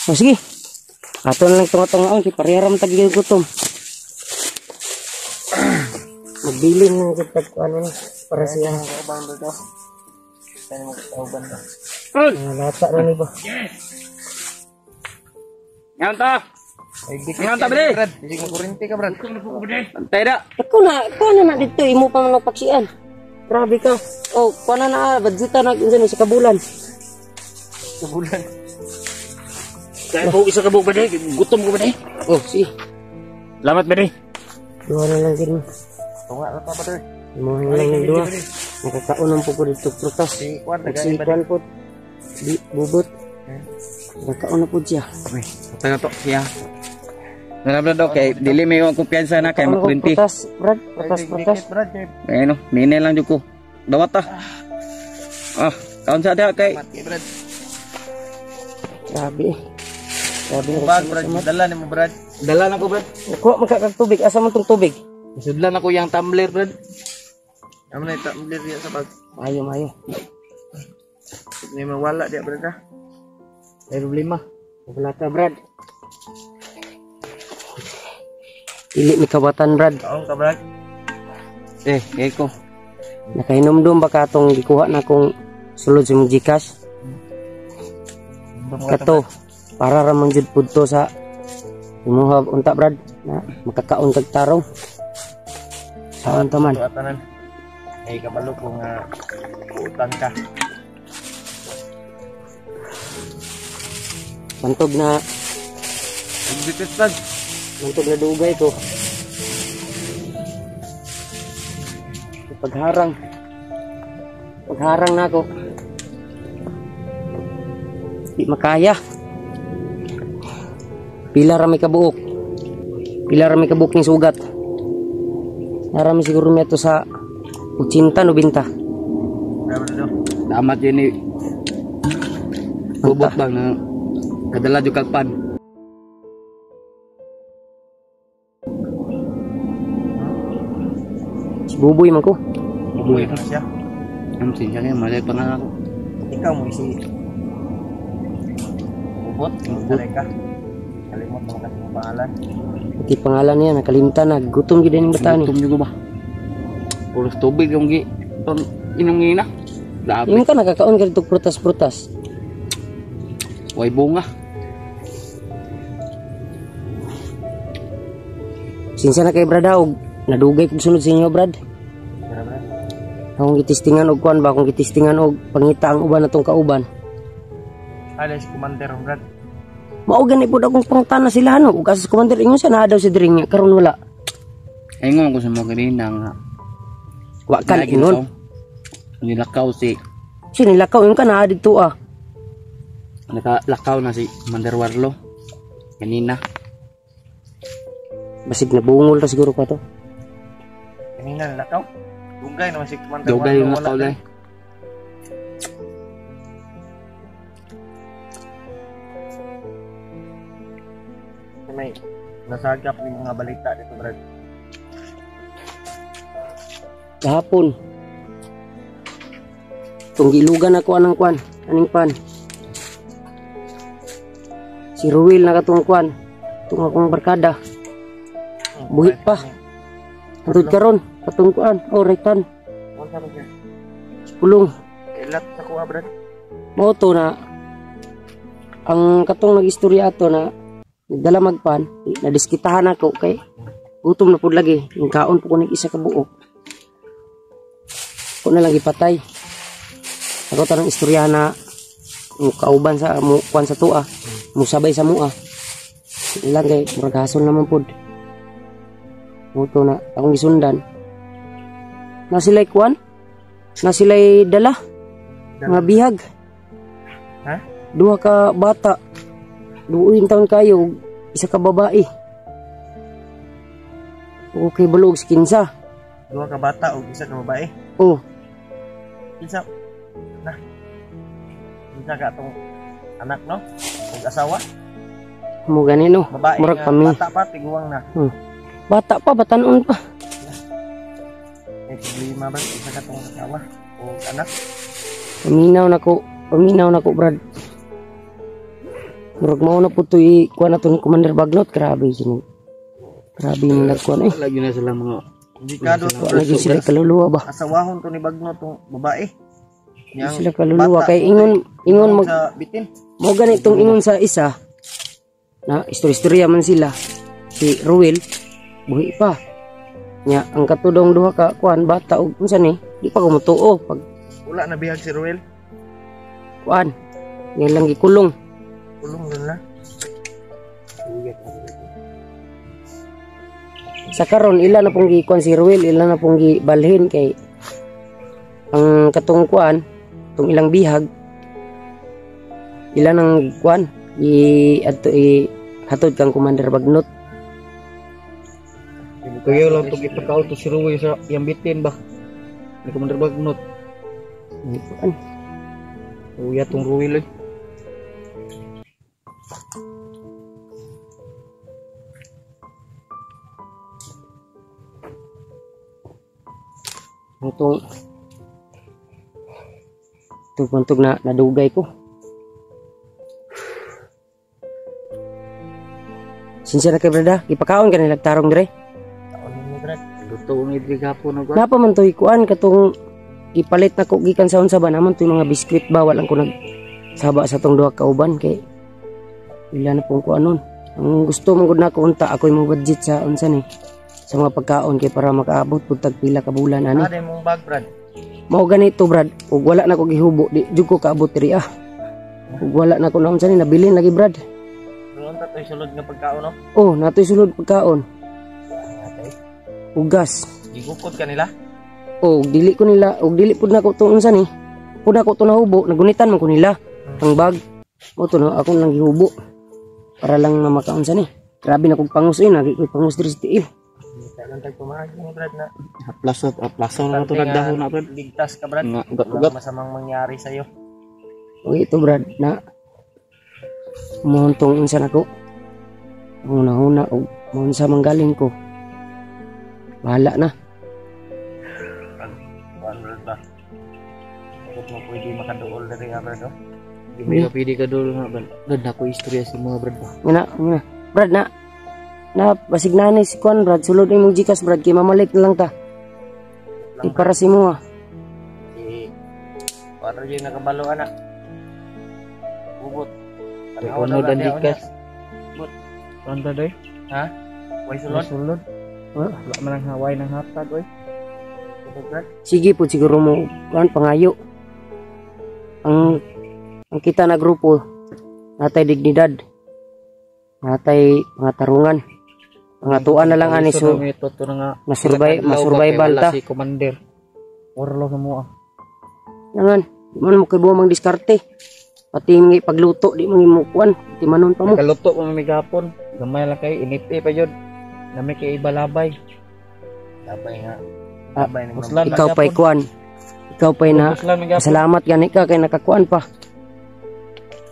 O sige. Ato na lang tunga-tungaon kay pariharam tagiging gutom. Magbilin ng gitag ano para siya kaubang dito. Tayo mo kauban ka. Lata na ni ba? Ngayon ta. Ngayon ta bali. Hindi ko kurente ka, Brad. Antay da. Ako na dito imo pa man paksian. Grabe ka. Oh, kuana na budgeta na kinsa sa kabulan. Kabulan. Kaya po isa ka buok ba day? Gutom ko ba day? Oh, sige. Salamat ba day? Duha na lang din. Tunga na pa ba doon? Mo lang ng duha. Nakakaunang po ko dito prutas. Si Kwan, Nagsipan po. Di bubot. Nakakauna po siya. Uy, tanga to siya. Nalabla daw kay dili may yung kumpiyansa na kay makurinti. Prutas, Brad. Prutas. Brad. Ayun, minay lang jud ko. Dawat ta. Kaon sa dia kay Brad. Grabe. Grabe na Bag, Brad. Dala ni mo, Brad. dala na ko Brad. Nakuha magkakag tubig. Asa man tong tubig? Sudlan ako yang tumbler Brad. Amo na ita mlir sa bag. Mayo. Ni mawala dia, Brad. Ay problema. Wala ka, Brad. Ili mi kawatan, Brad. Kaon ka, Brad. Ko. Nakainom-dum ba ka itong gikuha na kong sulod sa mong Gcash? Kato, para ramang jud pudto sa imuha unta, Brad, na makakaon kag tarong. Saan to man? Tanan. Ay kabalo kung utang ka. Mantog na Bitit Brad. mantog na dugay ko. Pagharang na ako. Di makaya. Pila rami kabuok ng sugat. Narami siguro nito sa 80-90. Damat yun ni bubot bang na kadala jud kag pan. Si Buboy man ko. Buboy Ito siya. Amsin siya kaya malay pangalan ko. Ikaw mo isi. Bubot. Salay ka. Kalimot mo kasi yung pangalan. Pati pangalan niya nakalimtan na. Gutom gyud ning bata ni. Gutom jud ko ba? Puros tubig yung inungina. Dapat Yung ka nakakaon ka dito prutas-prutas. way bunga. Sinsa na kay Brad og nadugay kog sunod sa inyo, Brad. Akong gitistingan og kuan ba, akong gitistingan og pangita ang uban atong kauban. Alis commander, Brad. Mao gani pud akong pangutana sila no, ug asas commander ingon siya na daw si diri nga karon wala. Ingon ko sa mga ganina nga Wa kan ingon. nilakaw si Sinilakaw yung ka na dito ah. nakalakaw na si Commander Warlo kanina. Basig na bungol ta siguro pa to. Kanina nalakaw. Dugay naman si commander. Dugay yung nakaw dahil. May nasagap ni mga balita dito, Brad. Kahapon. Tung gilugan ako anang kwan, aning pan. Si Ruel na katong kwan. Tung akong barkada. Buhit pa. Antod karon katong kwan, retan. Ano sabi niya? Pulong. Ilat sa kuha, Brad. Mao to na ang katong nagistorya ato na nagdala magpan, nadiskitahan ako kay gutom na pud lagi. Yung kaon po ko ng isa ka buok. Ko na lang ipatay. Ako tanang istorya na kauban sa kwan sa tua, musabay sa mua. Ilang kay murag hasol naman pud. Muto na akong gisundan. Na sila'y kwan? Na sila'y dala? Mga bihag. Ha? Duha ka bata. 2 taon kayo, isa ka babae. Okay, balog si kinsa. Dua ka bata o isa ka babae. Oh, Isa na. Isa ka tong anak, no? Ug asawa. mo ganino. Babae Murag nga kami. bata pa tiguang na. Bata pa, batanon pa. May problema ba isa ka tong asawa o anak? Paminaw na ko. paminaw na ko brad. Murag mao na po to kuha na to ni Commander Bagnot. Grabe sini. Grabe yung nagkuhan eh. Lagi na sila mga Indikado to. Lagi sila kaluluwa ba? Asawahon to ni Bagnot tong babae. Hindi sila kaluluwa. Kay ingon mag... sa bitin. Mo ganitong ingon sa isa na istorya man sila. Si Ruel buhi pa. Nya ang katudong duha ka kuan bata og unsa ni? Di pa ko motuo pag Wala na bihag si Ruel. kuan. Yan lang gikulong. Kulong doon na. Sa karon ila na pong gikuan si Ruel, ila na pong gibalhin kay ang katong kuan, tong ilang bihag ila nang kuan hatod kang Commander Bagnot. Kaya lang to ipakaw to si Ruel sa iyang bitin ba? Ni Commander Bagnot. Kuan. Uya tong Ruel eh. Itong tuntog na nadugay ko. Sinsya na kay brada, ipakaon ka nilang tarong dire. Taon ni Brad. Luto ang idri gapon og. Napa man to ikuan katong ipalit na ko gikan sa unsa ba naman to mga biskwit ba walang ko nag saba sa tong duha ka uban kay ila na pong kuanon. Ang gusto man gud nako unta ako'y mo budget sa unsa ni sa mga pagkaon kay para makaabot pud tag pila ka bulan ani. Ano mong bag, Brad? Mao ganito brad, ug wala na ko gihubo di jud ko kaabot diri ah. Ug wala na ko na unsa ni nabilin lagi brad. Doon ta toy sulod nga pagkaon no. Oh, natoy sulod pagkaon. Ugas. Gigukod kanila. Oh, dili ko nila, og dili pud nako to unsa ni. Pud ako to nahubo, nagunitan man ko nila ang bag. Mo to no, ako lang gihubo. Para lang na makaunsa ni. Grabe na kog pangus nagi ko pangus diri sa tiil. Tanan tag pumagi ni Brad na. Plaso na to nagdahon na Brad. Ligtas ka, Brad. Nga Wala ugat. masamang mangyari sa iyo. O ito brad na muntong unsa nako. Una-una og unsa manggaling ko. Bahala na. Kuan Brad ba? Kung mo pwede makaduol diri ha, Brad. Hindi ka pwede ka doon nga Brad. Brad ako istorya sa mga Brad ba. Nga. Brad na basig na si kuan brad sulod imong Gcash brad kay mamalik na lang ta. Para si mo ah. Kuan rin nakabalo anak. Ubot. Ano dan Gcash? Panta day? Ha? Way sulod? Sulod. Wala man ang haway ng hatag oy. Brad. Sige po siguro mo kuan pangayo. Ang kita na grupo natay dignidad. Natay mga tarungan. Mga tuan na lang ani so masurvival ta. Si Commander. Orlo sa mua. Nangan, di man mo kay buwang diskarte. Pati mga pagluto di mga imukuan, di manon pa mo. Kaluto pa may gapon. Gamay lang kay inipi pa jud. Nami kay ibalabay. Labay nga. Ah, Labay ng Uslan ikaw pa'y kuan. Ikaw pa'y na salamat gani ka kay nakakuan pa.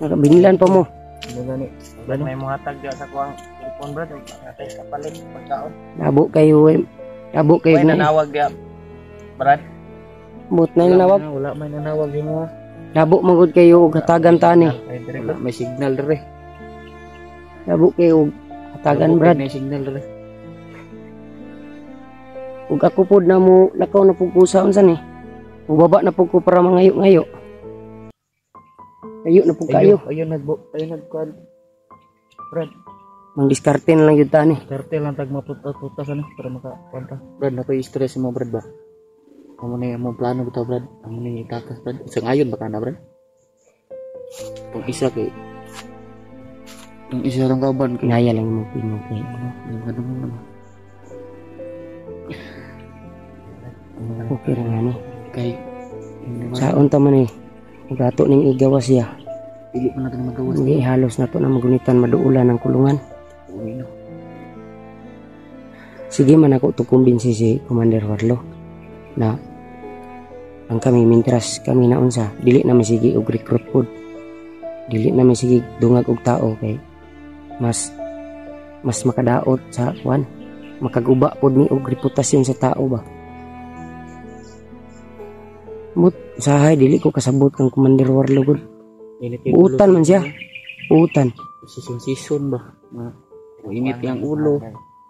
Nakabinilan pa mo. Gani. May muhatag diya sa kuang cellphone, Brad. Natay kapalit pagkaon. Labo kayo May na. nanawag diya, Brad. But na nawag. Wala may nanawag mo. Labo magud kayo og hatagan tani. Ay, dire Wala may signal dire. Labo kayo og hatagan brad. May signal dire. Ug ako pod na mo lakaw na pug kusa unsa ni. Mubaba na pug ko para mangayo-ngayo. Ayo na pug kayo. Ayun nagkuan. Brad, Mang diskarte na lang yun tani. karte lang tag maputa-puta sana para makakuanta. Brad, na ko stress mo Brad ba? Amo ni mo plano bitaw Brad. Amo ni takas Brad. Isang ayon baka na Brad. Pag isa kay yung isa lang kauban kay Ngaya lang mo pinong kay. yung ano mo naman. Okay ra nga ni. Kay Saon ta man eh. Ug ato ning igawas siya. pili man natin magawas. Hindi halos na to na magunitan maduulan ng kulungan. Uy no. Sige man ako to kumbinsi si Commander Warlo na ang kami mintras kami na unsa dili na sige og recruit pod. Dili na sige dungag og tao kay mas makadaot sa kwan. Makaguba pod ni og reputasyon sa tao ba. But usahay dili ko kasabot kang Commander Warlo gud. Utan man siya. Utan. Season ba? Init yang ulo.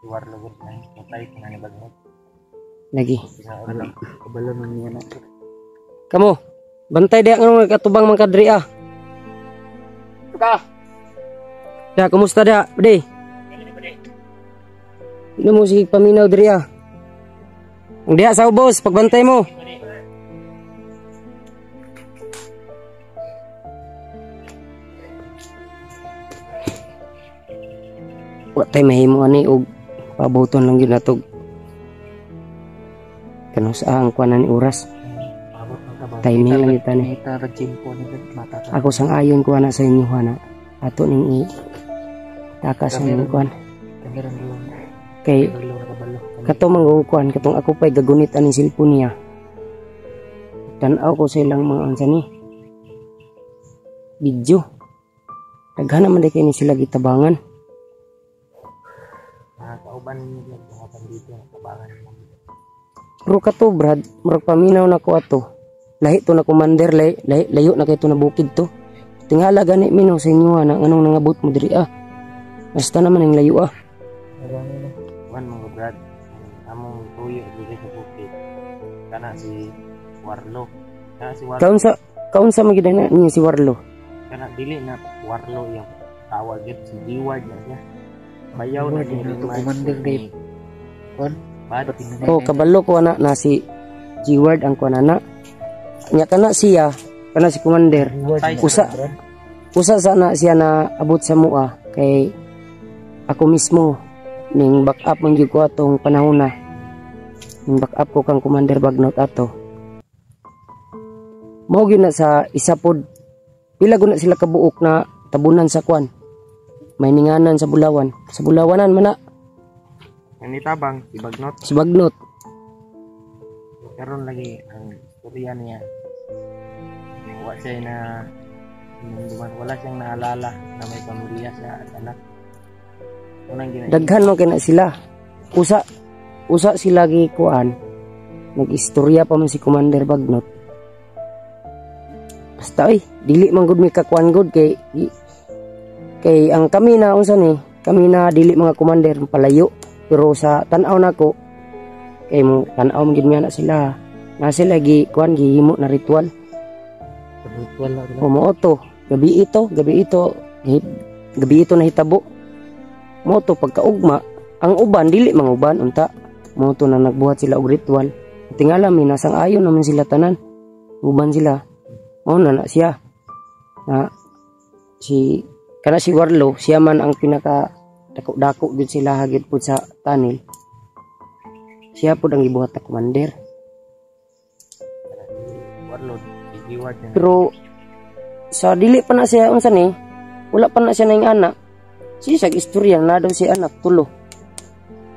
Warlo gud na patay na ni bagnot. Lagi. Kabalo man niya na. Kamu, bantay dia ngano katubang man kadri ah. Tuka. Da, kumusta da? Bade. Ino mo si paminaw diri ah. Ang diha sa ubos pagbantay mo. Wa tay mahimo ani og pabuton lang gyud natog. Kano sa ang kuanan ni oras. Timing lang ita ni. Ako sang ayon ko ana sa inyo ana. Ato ning takas ning kuan. Kay kato manggukuan katong ako pay gagunit aning cellphone niya. Tan-aw ko sa ilang mga ansa ni. Video. Daghan man kay ni sila gitabangan. Kauban niyo ang dito tabangan mo. Pero kato brad, murag paminaw na ko ato. Lahi to na Commander, layo na kay to na bukid to. Tingala gani minaw sa inyo na nganong nangabot mo diri ah. Basta naman ang layo ah. Wan mga brad, among tuyo dito sa bukid. Kana si Warlo. Kana si Warlo. Kaunsa magidana niya si Warlo? Kana dili na Warlo yung tawag yun si Diwad na siya. Bayaw na din dito Commander Dave. Kon, oh, kabalo ko na si G-Word ang kuan na. Nya kana siya, kana si Commander. Usa sana siya na abot sa mua kay ako mismo ning backup man gyud ko atong panahon na. Ning backup ko kang Commander Bagnot ato. Mao gyud na sa isa pod. Pila gud na sila kabuok na tabunan sa kuan. May ninganan sa Bulawan. Sa Bulawanan man na. Ang itabang si Bagnot. Si Bagnot. Karon lagi ang istorya niya. Wala siyang naalala na may pamilya siya at anak. Daghan mo kina sila. Usa sila gi kuan. Nag-istorya pa man si Commander Bagnot. Basta dili man gud mi kakuan gud kay ang kami na unsa ni, kami na dili mga commander palayo pero sa tan-aw nako kay mo tan-aw gid mi na sila. Na sila gi kuan gihimo na ritual. Mo to, gabi ito na hitabo. Mo to pagkaugma, ang uban dili manguban unta. Mo to na nagbuhat sila og ritual. Tingala mi nasang ayon naman sila tanan. Uban sila. Mao na siya. Na kana si Warlo, siya man ang pinaka dako-dako gud sila hagit pud sa tanil. Siya pud ang gibuhat na Commander. Warlo, Diwad. Pero sa dili pa na siya unsa ni, wala pa na siya ning anak. Siya sa istorya na daw si anak tulo.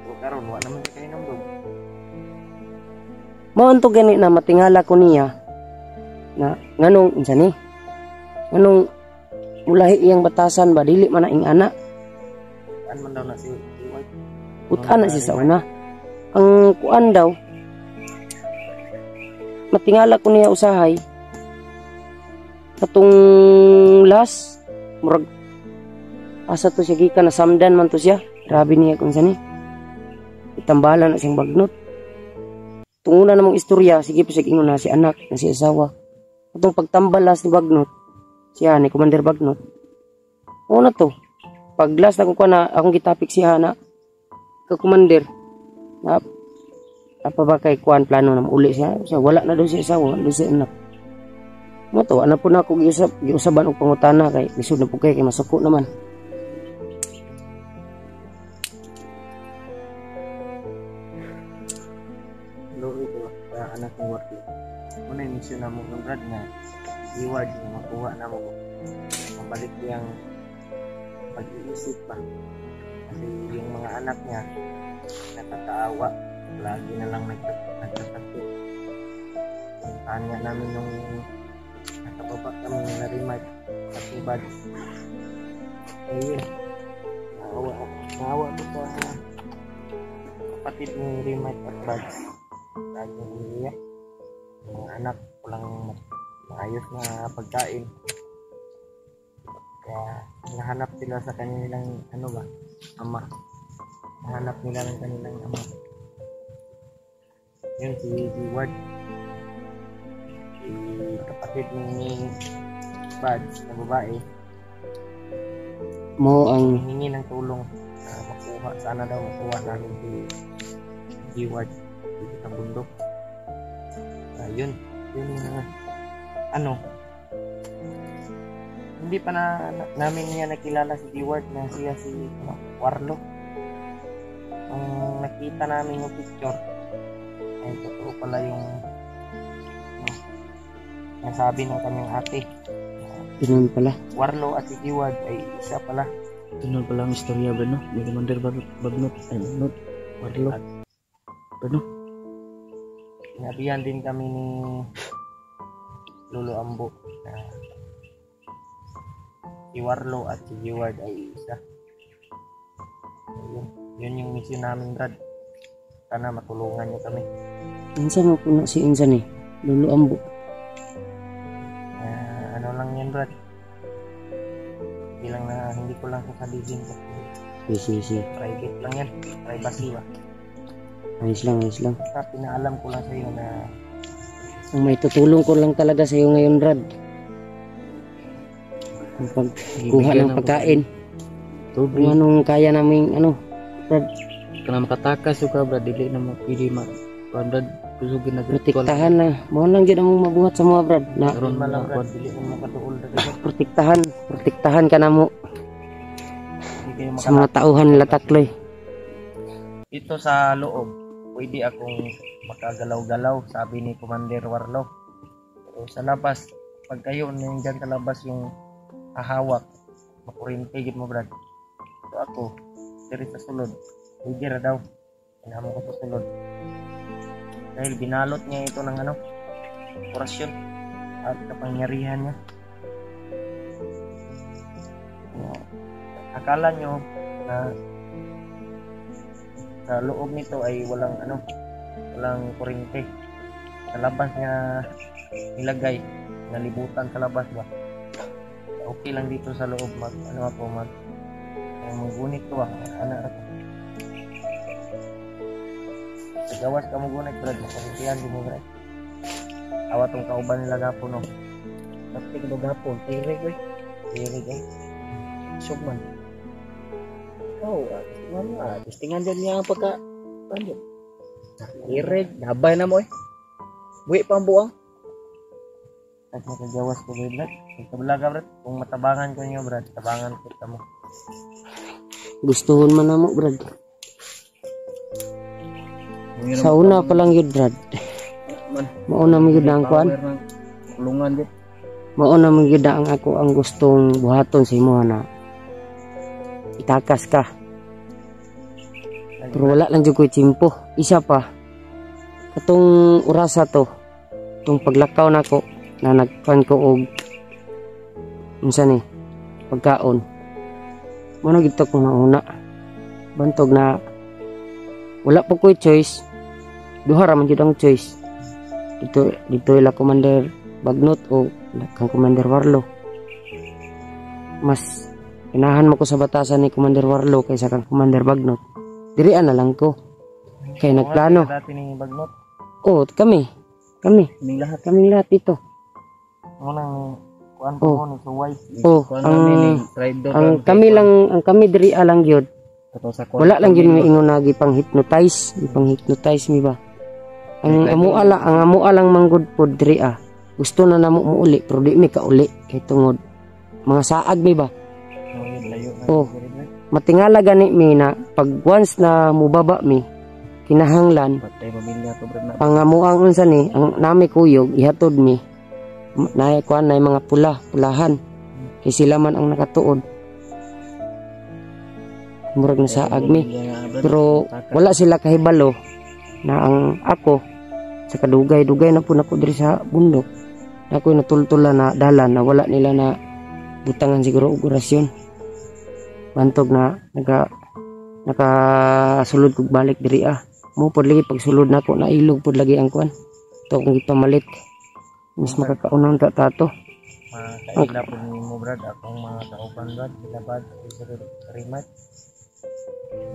Pero karon wa naman kay nindog. Mao unto gani na matingala ko niya na nganong unsa ni? Nganong mulahi iyang batasan ba dili man na ing anak. An man daw na si Diwad. Utan na siya sa una. Ang kuan daw matingala ko niya usahay katong last murag asa to siya gikan na samdan man to siya. Grabe niya kung sani. Itambalan na siyang Bagnot. Tunguna namang istorya sige pa siya ingon na si anak na si asawa. Katong pagtambalas ni Bagnot siya ni Commander Bagnot. Una to. Pag last ako ko na akong gitapik siya na ka Commander. Na apa ba kay kuan plano na uli siya? Siya wala na daw siya asawa, wala siya anak. Mo to ana po na ako giusaban og pangutana kay lisod na po kay masuko naman. Lord ito anak ng Warlo. Muna yung mission na mo ng Brad nga Diwad na makuha na mo mabalik yung pag-iisip pa kasi yung mga anak niya nakakaawa lagi na lang nagkasakit tanya namin nung nakababa kami na remote at ibad ayun naawa ko sa kapatid ni remote at buds lagi umiiyak mga anak walang maayos na pagkain. Kaya nahanap sila sa kanilang ama. Nahanap nila ng kanilang ama. Yun si Ward, si kapatid ni Brad na babae, Mo ang hiningi ng tulong na sana daw makuha namin si Ward dito sa bundok. Yun hindi pa namin niya nakilala si Ward na siya si Warlo. Ang nakita namin yung picture ay totoo pala yung nasabi ng kanyang ate. ganun pala. Warlo at si Ward ay isa pala. Tunod pala ang istorya ba no? May Commander Bagnot. Ay, Bagnot. Warlo. Ano? Sinabihan din kami ni Lolo Ambo na si Warlo at si Ward ay isa. Yun yung mission namin, Brad. Sana matulungan niyo kami. Insan mo po na si Insan Lolo Ambo. Ano lang yan, Brad. Hindi ko lang sasabihin kasi Si. private lang yan. Privacy ba? Ayos lang. Basta pinaalam ko lang sa iyo na Ang may tutulong ko lang talaga sa iyo ngayon, Brad. Ang pagkuha ng pagkain. Tubig. Kung anong kaya namin, Brad, Kana makatakas ka Brad, dili na mapili Brad, kusugin na protektahan na. Mo lang gyud ang mabuhat sa mga Brad. Na Karon malang, Brad. Brad. Dili mo makatuol dito. protektahan ka na mo Hindi kayo sa mga tauhan nila takloy. Dito sa loob, pwede akong makagalaw-galaw, sabi ni Commander Warlo. Pero sa labas, pag kayo nandiyan sa labas yung hahawak, makurinti gid mo, Brad. So ako, diri sa sulod, pwede ra daw. Inamo ko sa sulod. Dahil binalot niya ito ng orasyon at kapangyarihan niya. Akala nyo na sa loob nito ay walang kuryente. Sa labas niya nilagay, nalibutan sa labas ba. Okay lang dito sa loob magunit ko sa gawas ka magunit, Brad, makurintihan din mo, Brad. Awa tong kauban nila gapon, no. Tapos ko gapon, tirig Sugman. Testingan din niya ang pagka panyo. Irig, dabay na mo Buwi pa ang buwang. At makagawas ko, Brad. Kabalaga, Brad. Kung matabangan ko nyo, Brad, tabangan ko mo. Gustuhon man na mo, Brad. Sa una pa lang yun, Brad. Mauna mo yun ang kuan. Kulungan din. Mauna mo yun ang ako ang gustong buhaton sa imo na itakas ka. Pero wala lang dyan ko'y timpo. Isa pa, katong orasa to, itong paglakaw na ko, na nagpan ko og pagkaon. Muna gito kong nauna. Bantog na wala po ko'y choice. Duha raman jud ang choice. Dito ila Commander Bagnot o kang Commander Warlo. Mas inahan mo ko sa batasan ni Commander Warlo kaysa kang Commander Bagnot. Dirian na lang ko. Kaya nagplano. Dati ni Bagnot. Oh, kami. Kaming lahat dito. Munang kuan ko ni Suway. Oh, ang kami dirian lang gyud. Wala lang yun may ingon na gipang-hypnotize mi ba. Ang amo lang manggod pod diri Gusto na namo muuli pero di mi kauli kay tungod mga saag mi ba. Oh, matingala gani mi na pag once na mubaba mi kinahanglan patay pamilya to Brad na. Pangamuang unsa ni ang nami kuyog ihatod mi. Naay kuan nay mga pulahan. Kay sila man ang nakatuod. Murag na sa agmi. Pero wala sila kahibalo na ang ako sa kadugay-dugay na po na ko diri sa bundok. Ako natultulan na dalan na wala nila na butangan siguro og orasyon. Bantog na nakasulod kog balik diri Mo pod lagi pagsulod nako na ilog pod lagi ang kuan. To kung ipamalit. Mas makakaunang tato. Makaila po ni mo brad akong mga kauban brad sila brad rematch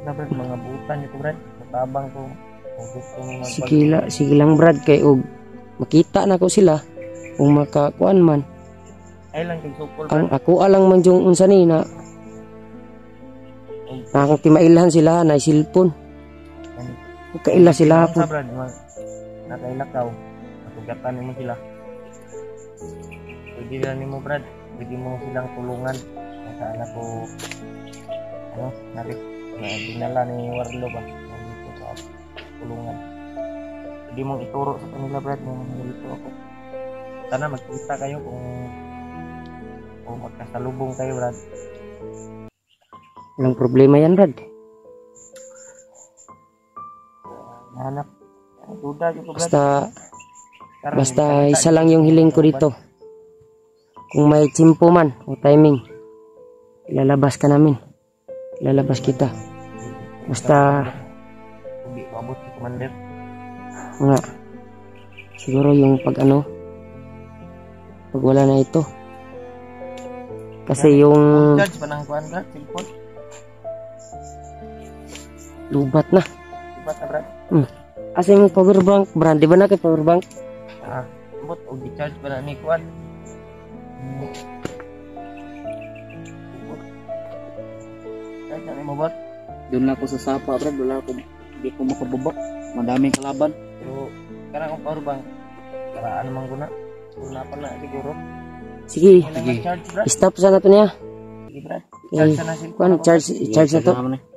sila brad mga butan nito brad matabang ko kung gusto mo Sige lang brad kay og makita na ko sila kung makakuan man. ay lang kay sukol Ang brad ako alang man yung unsa ni na akong timailhan sila na cellphone. Kaila sila sa po. brad nakailakaw natugatan nimo sila pwede na nimo brad pwede mo silang tulungan sa anak ko narik na dinala ni Warlo ba nandito sa tulungan pwede mong ituro sa kanila brad nung nandito ako sana magkita kayo kung magkasalubong kayo brad Walang problema yan brad. nahanap duda ko brad Basta isa lang yung hiling ko dito. Kung may tsimpo man o timing, ilalabas ka namin. Ilalabas kita. Basta hindi abot si commander nga siguro yung pag wala na ito. Kasi yung judge panang kuan brad cellphone lubat na. ibat na brad Asa yung power bank, brand, di ba na kay power bank? abot og di-charge pa na ni kuan ay sa mo bot Doon lang ako sa sapa, brad. Wala ako, hindi ko makabubak. Madaming kalaban. pero kana kung power bank karaan man guna guna pa na siguro Sige, kailangan charge brad stop sa nato niya. sige brad Okay. charge na cellphone Kuan, charge na to. Salamat na.